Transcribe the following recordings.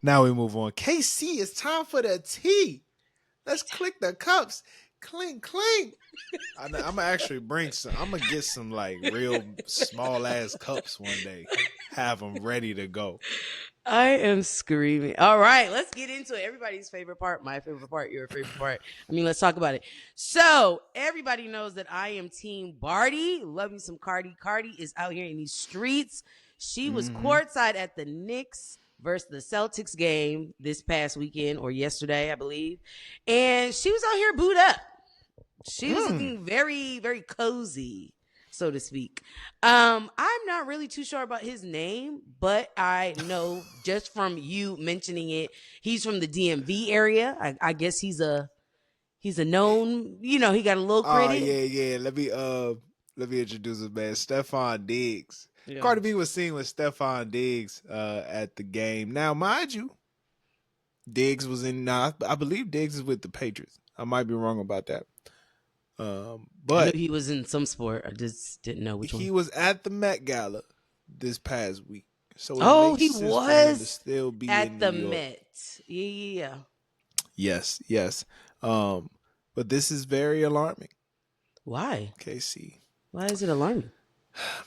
Now we move on. KC, it's time for the tea. Let's click the cups. Clink, clink. I'm gonna actually bring some. I'm gonna get some like real small ass cups one day. Have them ready to go. I am screaming. All right, let's get into it. Everybody's favorite part, my favorite part, your favorite part. I mean, let's talk about it. So, everybody knows that I am Team Barty. Love me some Cardi. Cardi is out here in these streets. She was Mm-hmm. courtside at the Knicks versus the Celtics game this past weekend or yesterday, I believe. And she was out here booed up. She was looking very, very cozy, so to speak. I'm not really too sure about his name, but I know just from you mentioning it, he's from the DMV area. I guess he's a known, he got a little Oh credit. yeah. Let me introduce him, man. Stephon Diggs. Yeah. Cardi B was seen with Stephon Diggs at the game. Now, mind you, Diggs was in. I believe Diggs is with the Patriots. I might be wrong about that. I knew But he was in some sport. I just didn't know which he one. was at the Met Gala this past week, so it Oh, makes he sense for him to was still be at in New the York. Met. Yeah. Yes. But this is very alarming, Why? KC. Why is it alarming?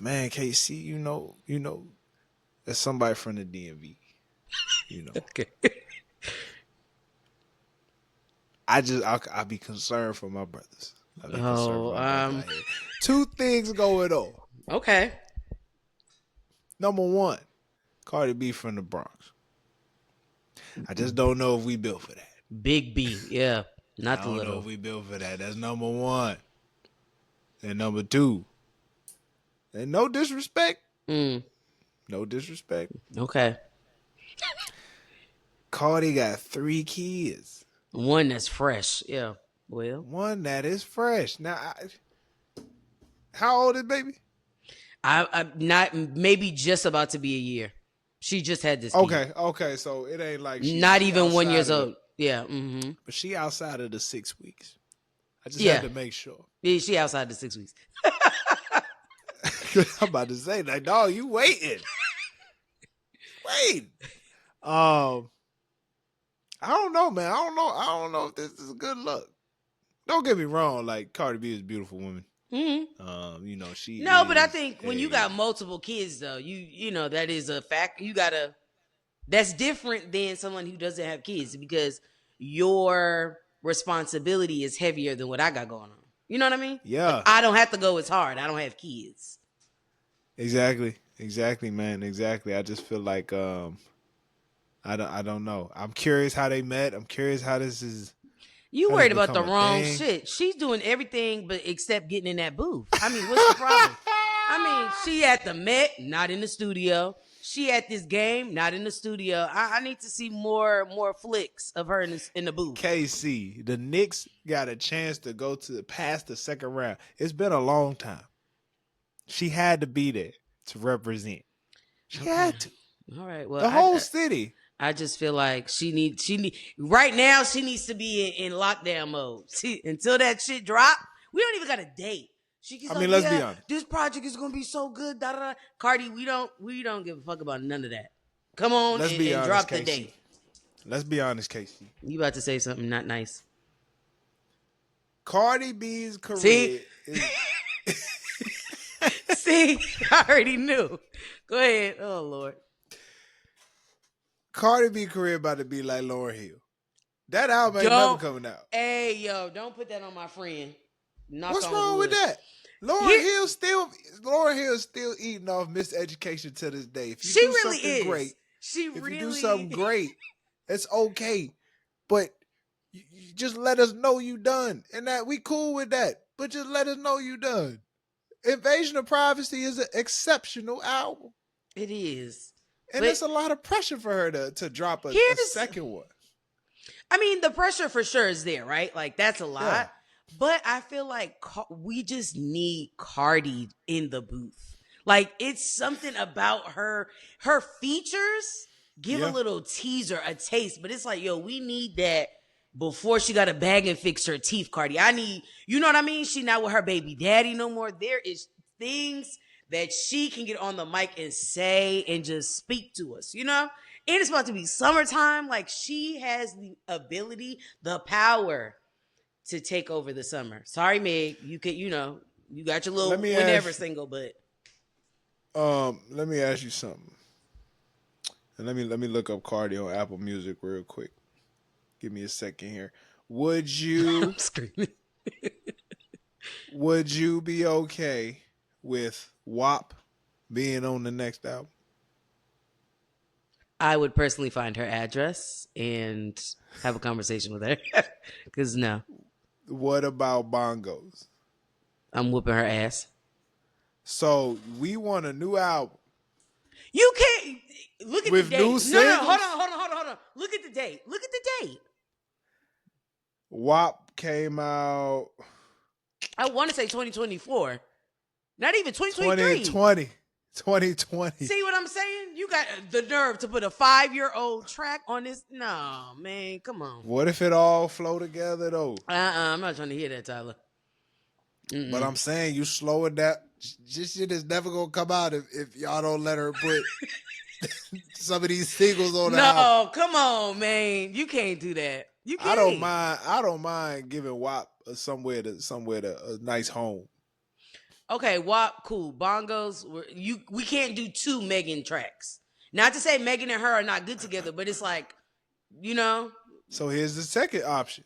Man, KC, as somebody from the DMV, you know, Okay. I'll be concerned for my brothers. I'll be concerned for Oh, my brothers out here. Two things going on. okay. Number one, Cardi B from the Bronx. I just don't know if we built for that. Big B, yeah, I not the don't know if little. we built for that. That's number one. And number two, and no disrespect, Mm, no disrespect. okay, Cardi got 3 kids. one that's fresh. Yeah, well, One that is fresh. Now, how old is baby? I'm not maybe just about to be a year. She just had this kid. Okay. So it ain't like Not she even 1 year outside of the, old. Yeah, mm-hmm. but she outside of the 6 weeks. I just had Yeah, to make sure. yeah, she outside the 6 weeks. I'm about to say, like, dog, you waiting. Wait. Um, I don't know, man. I don't know if this is a good look. Don't get me wrong. Like, Cardi B is a beautiful woman. She No, but I is think when you a got multiple kids, though, you know that is a fact. You gotta. That's different than someone who doesn't have kids because your responsibility is heavier than what I got going on. You know what I mean? Like yeah. I don't have to go as hard. I don't have kids. Exactly, man. Exactly. I just feel like I don't know. I'm curious how they met. I'm curious You how this worried about become the a wrong thing. shit. She's doing everything but except getting in that booth. I mean, what's the problem? I mean, she at the Met, not in the studio. She at this game, not in the studio. I need to see more flicks of her in the booth. KC, the Knicks got a chance to go to past the second round. It's been a long time. She had to be there to represent. She Okay. had to. All right. Well, The whole city. I just feel like she need right now. She needs to be in lockdown mode. Until that shit drop, we don't even got a date. She keeps I like, mean, let's be yeah, honest. this project is gonna be so good. Da, da, da. Cardi, we don't give a fuck about none of that. Come on Let's be and honest, drop the KC. date. Let's be honest, KC. You about to say something not nice? Cardi B's See, career is see, I already knew. Go ahead. Oh Lord. Cardi B career about to be like Lauryn Hill. That album ain't never Don't. coming out. Hey yo, don't put that on my friend. Knock What's on wrong with wood. that? Here- Lauryn Hill's still eating off Miseducation to this day. If you She do really something is. great, She if really you do something great, it's okay. But you just let us know you done. And that we cool with that. But just let us know you done. Invasion of Privacy is an exceptional album. It is. And But it's a lot of pressure for her to drop a Here's the- second one. I mean, the pressure for sure is there, right? Like that's a lot. Yeah. But I feel like we just need Cardi in the booth. Like it's something about her features give Yeah. a little teaser, a taste, but it's like, yo, we need that before she got to bag and fix her teeth, Cardi. I need, you know what I mean? She not with her baby daddy no more. There is things that she can get on the mic and say and just speak to us, you know? And it's about to be summertime. Like, she has the ability, the power to take over the summer. Sorry, Meg. You could, you got your little Let me whenever ask- single, but Let me ask you something. And let me look up Cardi on Apple Music real quick. Give me a second here. Would you I'm screaming. would you be okay with WAP being on the next album? I would personally find her address and have a conversation with her. Because no, What about Bongos? I'm whooping her ass. So we want a new album. You can't look at With the new date. No, singles? hold on. Look at the date. Look at the date. WAP came out I want to say 2024. Not even 2023. 2020. See what I'm saying? You got the nerve to put a 5-year-old track on this. No, man, come on. What if it all flow together though? I'm not trying to hear that, Tyler. Mm-mm. But I'm saying you slow it down. This shit is never gonna come out if y'all don't let her put some of these singles on the album. No, come on, man. You can't do that. You can't. I don't mind giving WAP somewhere to a nice home. Okay, WAP, cool. Bongos, we can't do 2 Megan tracks. Not to say Megan and her are not good together, but it's like, So here's the second option.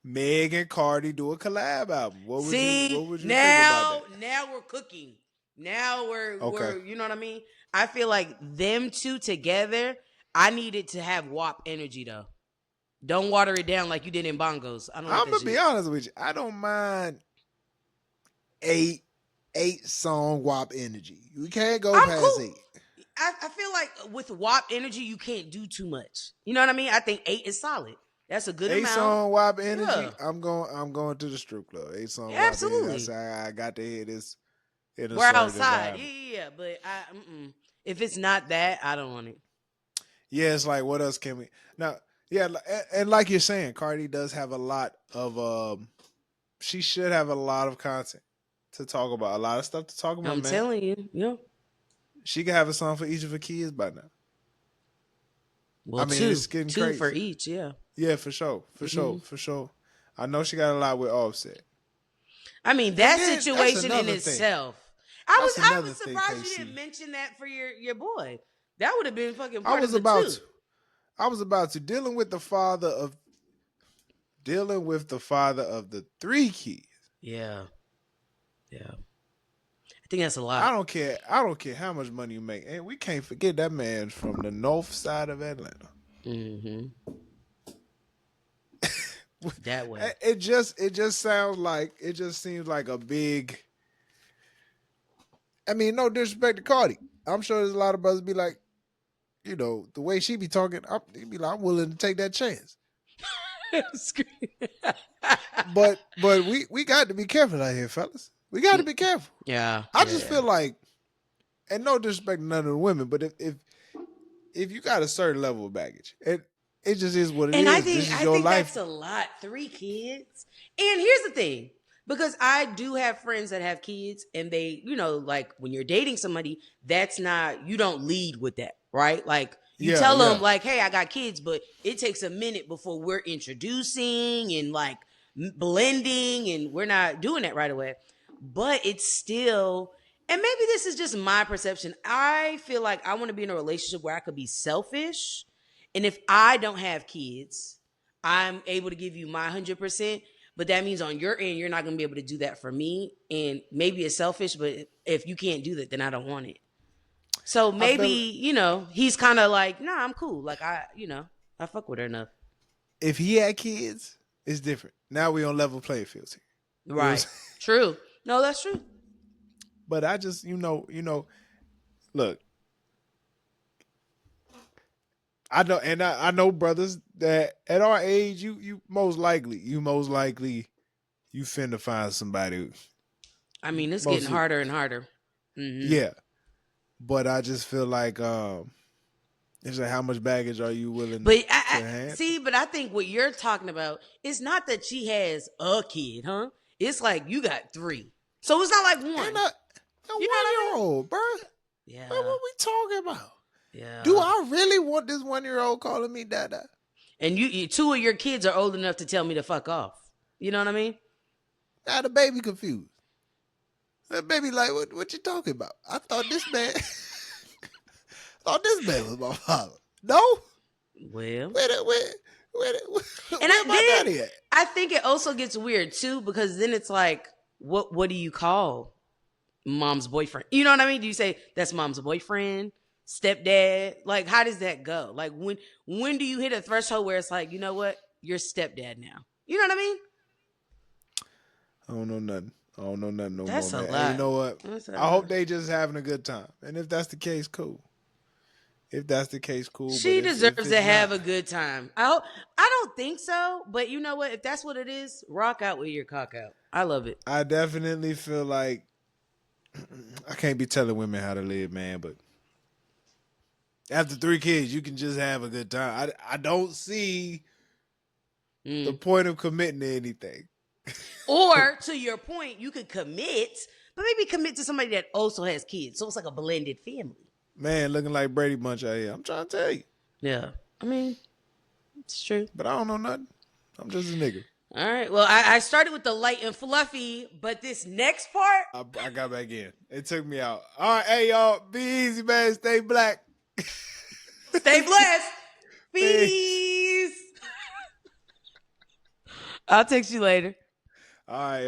Meg and Cardi do a collab album. What would you think about that? Now we're cooking. Now we're Okay. you know what I mean? I feel like them two together, I needed to have WAP energy though. Don't water it down like you did in Bongos. I don't I'm gonna be honest with you. I don't mind 8 song WAP energy. You can't go I'm past cool. 8. I feel like with WAP energy, you can't do too much. You know what I mean? I think 8 is solid. That's a good 8 amount. song WAP energy. Yeah. I'm going to the strip club. 8 song WAP Absolutely. energy. I got to hear this. In a We're certain outside. environment. Yeah. But if it's not that, I don't want it. Yeah, it's like what else can we now? Yeah, and like you're saying, Cardi does have a lot of she should have a lot of content to talk about, a lot of stuff to talk about. I'm man. telling you, yeah. She could have a song for each of her kids by now. Well, I mean, two, it's getting two crazy. for each, yeah. Yeah, for sure, for sure. I know she got a lot with Offset. I mean, that And then, that's situation in another thing. itself. I That's was another thing, surprised you KC. didn't mention that for your boy. That would have been fucking I part was of the about two. to. I was about to dealing with the father of the 3 kids. Yeah. I think that's a lot. I don't care how much money you make, and we can't forget that man's from the north side of Atlanta. Mm-hmm. That way. It just seems like a big. I mean, no disrespect to Cardi. I'm sure there's a lot of brothers be like, the way she be talking, he'd be like, I'm willing to take that chance. But we got to be careful out here, fellas. We got to be careful. Yeah. I just feel like, and no disrespect to none of the women, but if you got a certain level of baggage, it just is what it is. And I This think is your life. that's a lot. 3 kids. And here's the thing. Because I do have friends that have kids and they, like when you're dating somebody, you don't lead with that, right? Like you tell them like, hey, I got kids, but it takes a minute before we're introducing and like blending and we're not doing that right away. But it's still, and maybe this is just my perception. I feel like I want to be in a relationship where I could be selfish. And if I don't have kids, I'm able to give you my 100%. But that means on your end, you're not going to be able to do that for me. And maybe it's selfish, but if you can't do that, then I don't want it. So maybe, he's kind of like, nah, I'm cool. Like, I fuck with her enough. If he had kids, it's different. Now we on level playing fields here. Right. True. No, that's true. But I just, look, I know brothers that at our age, you most likely you finna find somebody. I mean, it's getting harder and harder. Mm-hmm. Yeah. But I just feel like it's like how much baggage are you willing to have? See, but I think what you're talking about is not that she has a kid, huh? It's like you got 3. So it's not like one. A 1-year-old, bro. Yeah. What we talking about? Yeah. Do I really want this 1-year-old calling me dada? And you, two of your kids are old enough to tell me to fuck off. You know what I mean? Now the baby confused. That baby like, what you talking about? I thought this man, was my father. No, Well, where and my daddy at? I think it also gets weird too, because then it's like, what do you call mom's boyfriend? You know what I mean? Do you say that's mom's boyfriend, stepdad? Like, how does that go? Like, when do you hit a threshold where it's like, you know what, you're stepdad now? You know what I mean? I don't know nothing. I don't know nothing no That's more, a man. lot. And you know what? That's a I hope lot. they just having a good time. And if that's the case, cool. If that's the case, cool. She but if deserves to it's have not, a good time. I don't think so, but you know what? If that's what it is, rock out with your cock out. I love it. I definitely feel like I can't be telling women how to live, man, but after 3 kids, you can just have a good time. I don't see the point of committing to anything. Or to your point, you could commit, but maybe commit to somebody that also has kids. So it's like a blended family. Man, looking like Brady Bunch out here. I'm trying to tell you. Yeah. I mean, it's true. But I don't know nothing. I'm just a nigga. All right. Well, I started with the light and fluffy, but this next part, I got back in. It took me out. All right, hey, y'all. Be easy, man. Stay black. stay blessed. Peace. I'll text you later. All right.